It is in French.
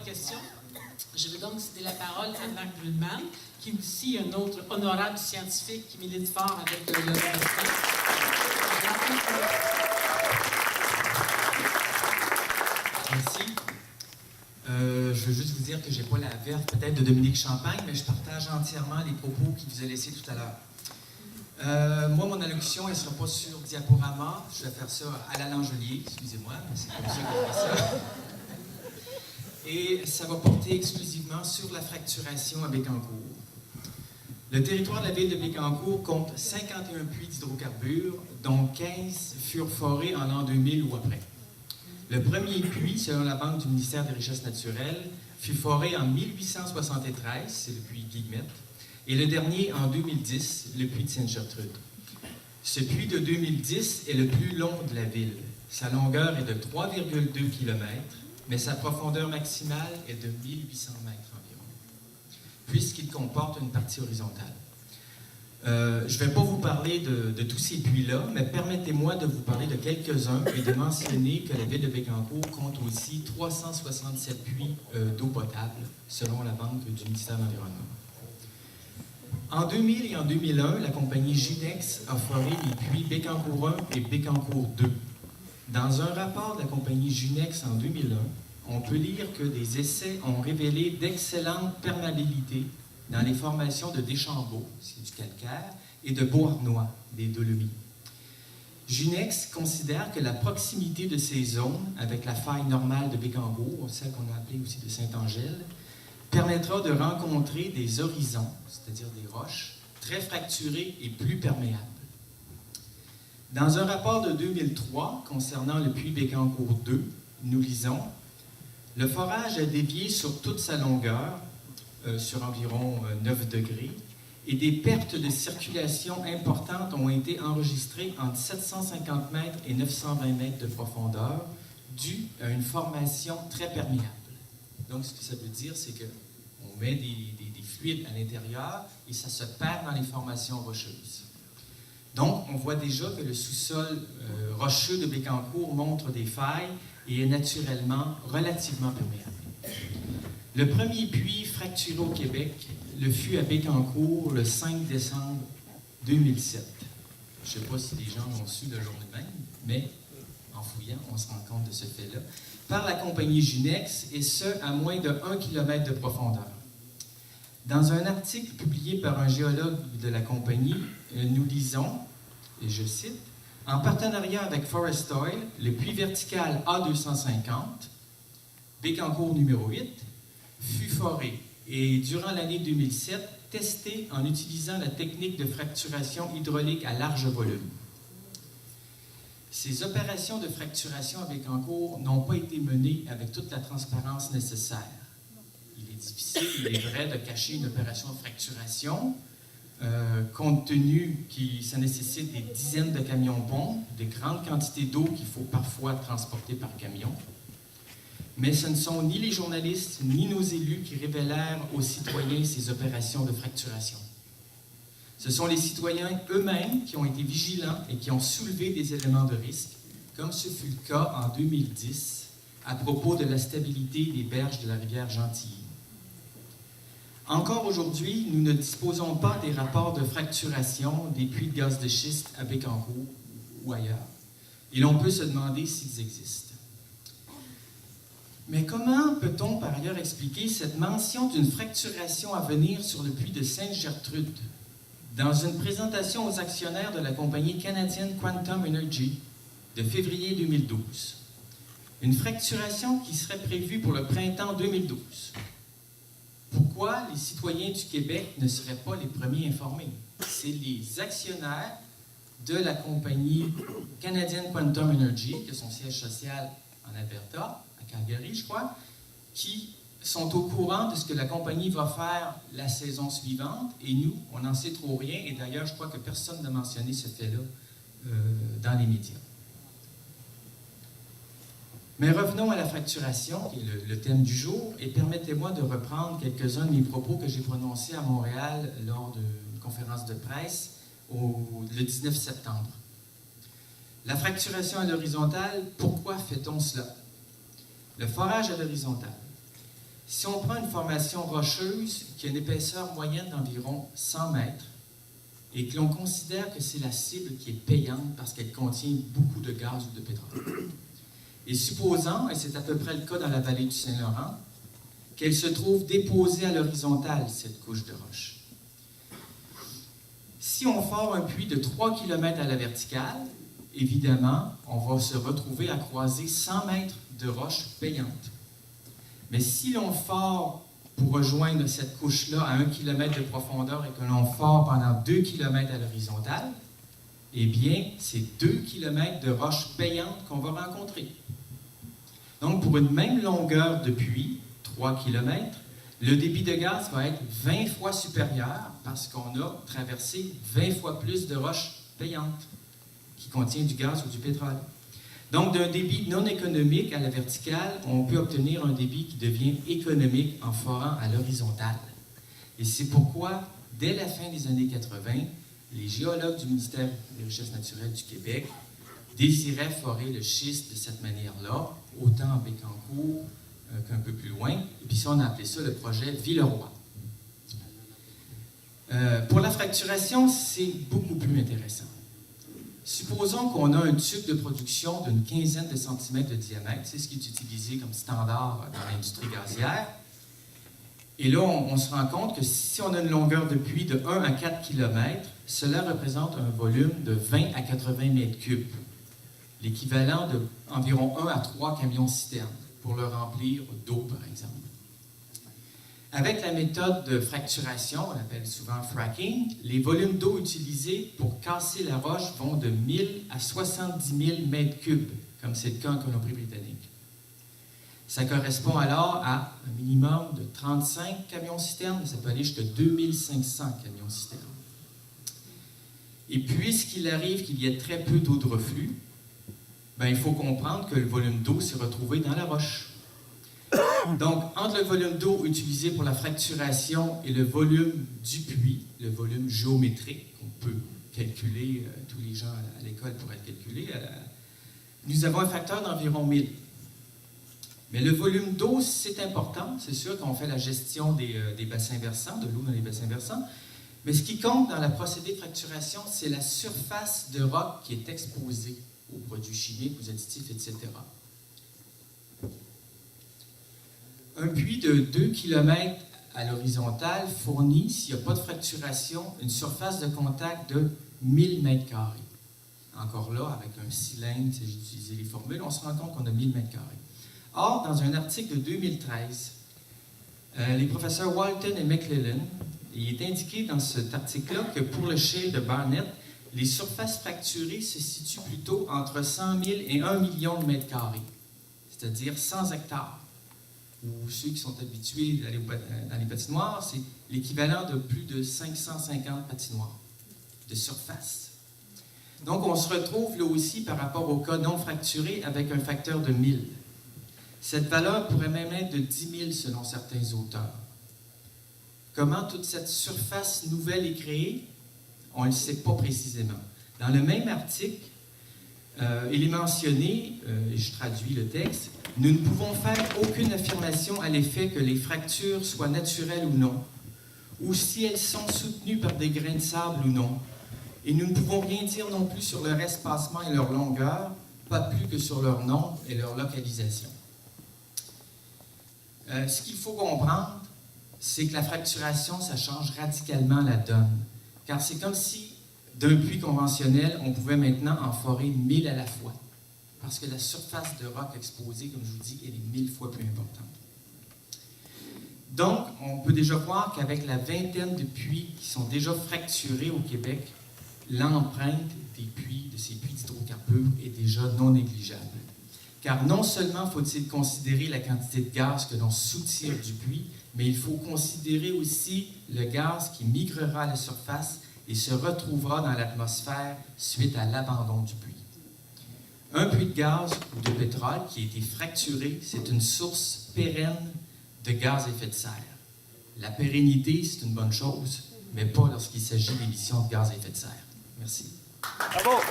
de questions. Je vais donc céder la parole à Marc Brunman, qui est aussi un autre honorable scientifique qui milite fort avec le laboratoire. Merci. Je veux juste vous dire que je n'ai pas la verve peut-être de Dominique Champagne, mais je partage entièrement les propos qu'il vous a laissés tout à l'heure. Moi, mon allocution, elle ne sera pas sur diaporama. Je vais faire ça à la Langelier, excusez-moi, mais c'est comme ça que je fais ça. Et ça va porter exclusivement sur la fracturation à Bécancour. Le territoire de la ville de Bécancour compte 51 puits d'hydrocarbures, dont 15 furent forés en l'an 2000 ou après. Le premier puits, selon la Banque du ministère des Richesses naturelles, fut foré en 1873, c'est le puits Guillemette, et le dernier en 2010, le puits de Sainte-Gertrude. Ce puits de 2010 est le plus long de la ville. Sa longueur est de 3,2 km, mais sa profondeur maximale est de 1800 mètres environ, puisqu'il comporte une partie horizontale. Je ne vais pas vous parler de tous ces puits-là, mais permettez-moi de vous parler de quelques-uns et de mentionner que la ville de Bécancour compte aussi 367 puits d'eau potable, selon la Banque du ministère de l'Environnement. En 2000 et en 2001, la compagnie Junex a foré les puits Bécancour 1 et Bécancour 2. Dans un rapport de la compagnie Junex en 2001, on peut lire que des essais ont révélé d'excellentes perméabilités dans les formations de Deschambault, c'est du calcaire, et de Beauharnois, des Dolomites. Junex considère que la proximité de ces zones avec la faille normale de Bécancour, celle qu'on a appelée aussi de Saint-Angèle, permettra de rencontrer des horizons, c'est-à-dire des roches, très fracturées et plus perméables. Dans un rapport de 2003 concernant le puits Bécancour 2, nous lisons « Le forage a dévié sur toute sa longueur, sur environ 9 degrés, et des pertes de circulation importantes ont été enregistrées entre 750 mètres et 920 mètres de profondeur, dues à une formation très perméable. » Donc, ce que ça veut dire, c'est qu'on met des fluides à l'intérieur et ça se perd dans les formations rocheuses. Donc, on voit déjà que le sous-sol rocheux de Bécancour montre des failles et est naturellement relativement perméable. Le premier puits fracturé au Québec le fut à Bécancour le 5 décembre 2007. Je ne sais pas si les gens l'ont su le jour même, mais en fouillant, on se rend compte de ce fait-là, par la compagnie Junex, et ce, à moins de 1 km de profondeur. Dans un article publié par un géologue de la compagnie, nous lisons, et je cite, « En partenariat avec Forest Oil, le puits vertical A250, Bécancour numéro 8, fut foré et, durant l'année 2007, testé en utilisant la technique de fracturation hydraulique à large volume. Ces opérations de fracturation à Bécancour n'ont pas été menées avec toute la transparence nécessaire. Il est difficile, il est vrai, de cacher une opération de fracturation, compte tenu que ça nécessite des dizaines de camions-pompes, de grandes quantités d'eau qu'il faut parfois transporter par camion. Mais ce ne sont ni les journalistes ni nos élus qui révélèrent aux citoyens ces opérations de fracturation. Ce sont les citoyens eux-mêmes qui ont été vigilants et qui ont soulevé des éléments de risque, comme ce fut le cas en 2010 à propos de la stabilité des berges de la rivière Gentilly. Encore aujourd'hui, nous ne disposons pas des rapports de fracturation des puits de gaz de schiste à Bécancour ou ailleurs. Et l'on peut se demander s'ils existent. Mais comment peut-on par ailleurs expliquer cette mention d'une fracturation à venir sur le puits de Sainte-Gertrude dans une présentation aux actionnaires de la compagnie canadienne Quantum Energy de février 2012? Une fracturation qui serait prévue pour le printemps 2012. Pourquoi les citoyens du Québec ne seraient pas les premiers informés? C'est les actionnaires de la compagnie canadienne Quantum Energy, qui a son siège social en Alberta, à Calgary, je crois, qui sont au courant de ce que la compagnie va faire la saison suivante, et nous, on n'en sait trop rien, et d'ailleurs, je crois que personne n'a mentionné ce fait-là dans les médias. Mais revenons à la fracturation, qui est le thème du jour, et permettez-moi de reprendre quelques-uns de mes propos que j'ai prononcés à Montréal lors d'une conférence de presse le 19 septembre. La fracturation à l'horizontale, pourquoi fait-on cela? Le forage à l'horizontale. Si on prend une formation rocheuse qui a une épaisseur moyenne d'environ 100 mètres et que l'on considère que c'est la cible qui est payante parce qu'elle contient beaucoup de gaz ou de pétrole, et supposons, et c'est à peu près le cas dans la vallée du Saint-Laurent, qu'elle se trouve déposée à l'horizontale, cette couche de roche. Si on fore un puits de 3 km à la verticale, évidemment, on va se retrouver à croiser 100 mètres de roches payantes. Mais si l'on fore pour rejoindre cette couche-là à 1 km de profondeur et que l'on fore pendant 2 km à l'horizontale, eh bien, c'est 2 km de roches payantes qu'on va rencontrer. Donc, pour une même longueur de puits, 3 km, le débit de gaz va être 20 fois supérieur parce qu'on a traversé 20 fois plus de roches payantes qui contiennent du gaz ou du pétrole. Donc, d'un débit non économique à la verticale, on peut obtenir un débit qui devient économique en forant à l'horizontale. Et c'est pourquoi, dès la fin des années 80, les géologues du ministère des Richesses naturelles du Québec désiraient forer le schiste de cette manière-là, autant en Bécancour qu'un peu plus loin. Et puis ça, on a appelé ça le projet Villeroy. Pour la fracturation, c'est beaucoup plus intéressant. Supposons qu'on a un tube de production d'une quinzaine de centimètres de diamètre, c'est ce qui est utilisé comme standard dans l'industrie gazière. Et là, on se rend compte que si on a une longueur de puits de 1 à 4 km, cela représente un volume de 20 à 80 mètres cubes, l'équivalent d'environ 1 à 3 camions-citernes pour le remplir d'eau, par exemple. Avec la méthode de fracturation, on l'appelle souvent fracking, les volumes d'eau utilisés pour casser la roche vont de 1000 à 70 000 mètres cubes, comme c'est le cas en Colombie-Britannique. Ça correspond alors à un minimum de 35 camions-citernes, ça peut aller jusqu'à 2500 camions-citernes. Et puisqu'il arrive qu'il y ait très peu d'eau de reflux, il faut comprendre que le volume d'eau s'est retrouvé dans la roche. Donc, entre le volume d'eau utilisé pour la fracturation et le volume du puits, le volume géométrique qu'on peut calculer, tous les gens à l'école pourraient le calculer, nous avons un facteur d'environ 1000. Mais le volume d'eau, c'est important. C'est sûr qu'on fait la gestion des bassins versants, de l'eau dans les bassins versants. Mais ce qui compte dans la procédé de fracturation, c'est la surface de roc qui est exposée aux produits chimiques, aux additifs, etc. Un puits de 2 km à l'horizontale fournit, s'il n'y a pas de fracturation, une surface de contact de 1000 mètres carrés. Encore là, avec un cylindre, si j'utilise les formules, on se rend compte qu'on a 1000 mètres carrés. Or, dans un article de 2013, les professeurs Walton et McClellan, il est indiqué dans cet article-là que pour le shale de Barnett, les surfaces fracturées se situent plutôt entre 100 000 et 1 million de mètres carrés, c'est-à-dire 100 hectares. Ou ceux qui sont habitués d'aller dans les patinoires, c'est l'équivalent de plus de 550 patinoires de surface. Donc, on se retrouve là aussi par rapport au cas non fracturé avec un facteur de 1000. Cette valeur pourrait même être de 10 000 selon certains auteurs. Comment toute cette surface nouvelle est créée? On ne le sait pas précisément. Dans le même article, il est mentionné, et je traduis le texte, « Nous ne pouvons faire aucune affirmation à l'effet que les fractures soient naturelles ou non, ou si elles sont soutenues par des grains de sable ou non. Et nous ne pouvons rien dire non plus sur leur espacement et leur longueur, pas plus que sur leur nombre et leur localisation. » Ce qu'il faut comprendre, c'est que la fracturation, ça change radicalement la donne. Car c'est comme si, d'un puits conventionnel, on pouvait maintenant en forer 1000 à la fois. Parce que la surface de roc exposée, comme je vous dis, elle est 1000 fois plus importante. Donc, on peut déjà voir qu'avec la vingtaine de puits qui sont déjà fracturés au Québec, l'empreinte de ces puits d'hydrocarbures est déjà non négligeable. Car non seulement faut-il considérer la quantité de gaz que l'on soutire du puits, mais il faut considérer aussi le gaz qui migrera à la surface et se retrouvera dans l'atmosphère suite à l'abandon du puits. Un puits de gaz ou de pétrole qui a été fracturé, c'est une source pérenne de gaz à effet de serre. La pérennité, c'est une bonne chose, mais pas lorsqu'il s'agit d'émissions de gaz à effet de serre. Merci. Bravo!